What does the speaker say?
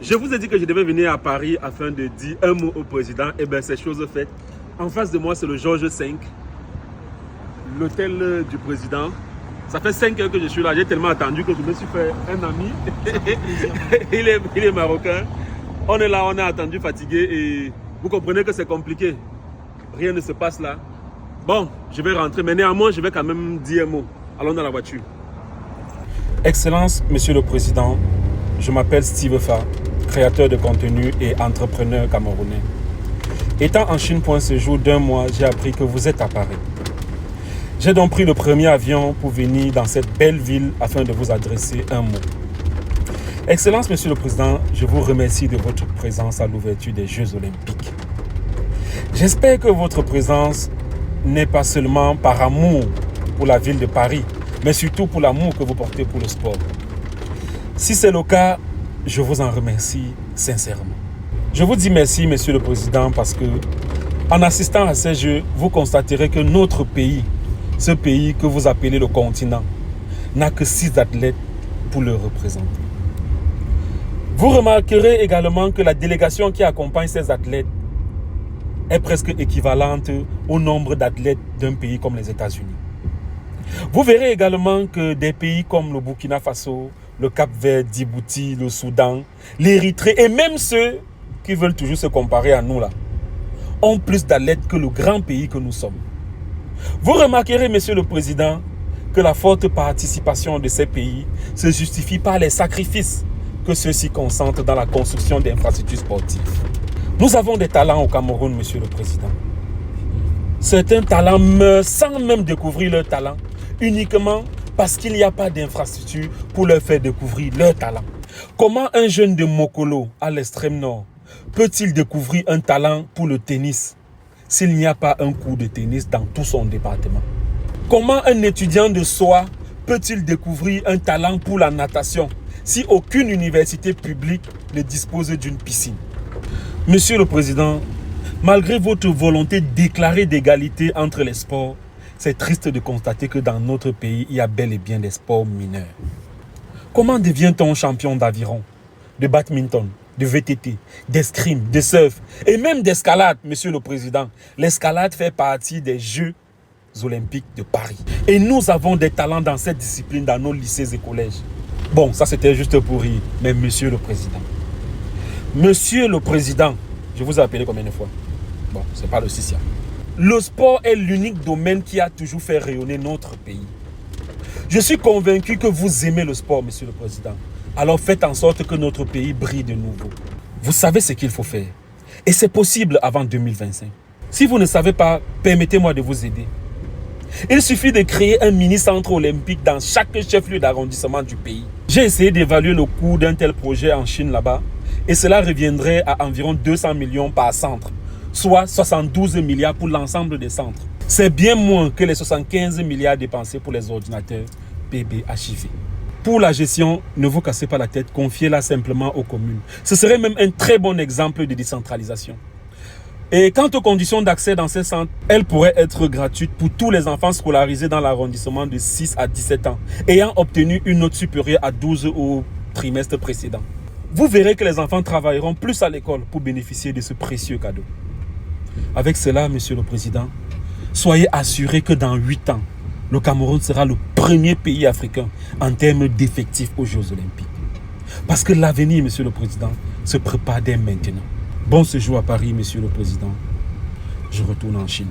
Je vous ai dit que je devais venir à Paris afin de dire un mot au président. Et bien, c'est chose faite. En face de moi, c'est le Georges V, l'hôtel du président. Ça fait 5 heures que je suis là. J'ai tellement attendu que je me suis fait un ami. il est marocain. On est là, on a attendu, fatigué. Et vous comprenez que c'est compliqué. Rien ne se passe là. Bon, je vais rentrer. Mais néanmoins, je vais quand même dire un mot. Allons dans la voiture. Excellence, Monsieur le Président, je m'appelle Steve Fa, créateur de contenu et entrepreneur camerounais. Étant en Chine pour un séjour d'1 mois, j'ai appris que vous êtes à Paris. J'ai donc pris le premier avion pour venir dans cette belle ville afin de vous adresser un mot. Excellence, Monsieur le Président, je vous remercie de votre présence à l'ouverture des Jeux Olympiques. J'espère que votre présence n'est pas seulement par amour pour la ville de Paris, mais surtout pour l'amour que vous portez pour le sport. Si c'est le cas, je vous en remercie sincèrement. Je vous dis merci, Monsieur le Président, parce que en assistant à ces Jeux, vous constaterez que notre pays, ce pays que vous appelez le continent, n'a que 6 athlètes pour le représenter. Vous remarquerez également que la délégation qui accompagne ces athlètes est presque équivalente au nombre d'athlètes d'un pays comme les États-Unis. Vous verrez également que des pays comme le Burkina Faso, le Cap-Vert, Djibouti, le Soudan, l'Érythrée et même ceux qui veulent toujours se comparer à nous là, ont plus d'athlètes que le grand pays que nous sommes. Vous remarquerez, Monsieur le Président, que la forte participation de ces pays se justifie par les sacrifices que ceux-ci consentent dans la construction d'infrastructures sportives. Nous avons des talents au Cameroun, Monsieur le Président. Certains talents meurent sans même découvrir leur talent, uniquement parce qu'il n'y a pas d'infrastructure pour leur faire découvrir leur talent. Comment un jeune de Mokolo, à l'extrême nord, peut-il découvrir un talent pour le tennis s'il n'y a pas un cours de tennis dans tout son département? Comment un étudiant de Soa peut-il découvrir un talent pour la natation si aucune université publique ne dispose d'une piscine? Monsieur le Président, malgré votre volonté déclarée d'égalité entre les sports, c'est triste de constater que dans notre pays, il y a bel et bien des sports mineurs. Comment devient-on champion d'aviron, de badminton, de VTT, d'escrime, de surf et même d'escalade, Monsieur le Président? L'escalade fait partie des Jeux Olympiques de Paris. Et nous avons des talents dans cette discipline dans nos lycées et collèges. Bon, ça c'était juste pour rire, mais Monsieur le Président. Monsieur le Président, je vous ai appelé combien de fois? Bon, c'est pas le 6e. Le sport est l'unique domaine qui a toujours fait rayonner notre pays. Je suis convaincu que vous aimez le sport, Monsieur le Président. Alors faites en sorte que notre pays brille de nouveau. Vous savez ce qu'il faut faire. Et c'est possible avant 2025. Si vous ne savez pas, permettez-moi de vous aider. Il suffit de créer un mini-centre olympique dans chaque chef-lieu d'arrondissement du pays. J'ai essayé d'évaluer le coût d'un tel projet en Chine là-bas. Et cela reviendrait à environ 200 millions par centre, soit 72 milliards pour l'ensemble des centres. C'est bien moins que les 75 milliards dépensés pour les ordinateurs PBHIV. Pour la gestion, ne vous cassez pas la tête, confiez-la simplement aux communes. Ce serait même un très bon exemple de décentralisation. Et quant aux conditions d'accès dans ces centres, elles pourraient être gratuites pour tous les enfants scolarisés dans l'arrondissement de 6 à 17 ans, ayant obtenu une note supérieure à 12 au trimestre précédent. Vous verrez que les enfants travailleront plus à l'école pour bénéficier de ce précieux cadeau. Avec cela, Monsieur le Président, soyez assurés que dans 8 ans, le Cameroun sera le premier pays africain en termes d'effectifs aux Jeux Olympiques. Parce que l'avenir, Monsieur le Président, se prépare dès maintenant. Bon séjour à Paris, Monsieur le Président. Je retourne en Chine.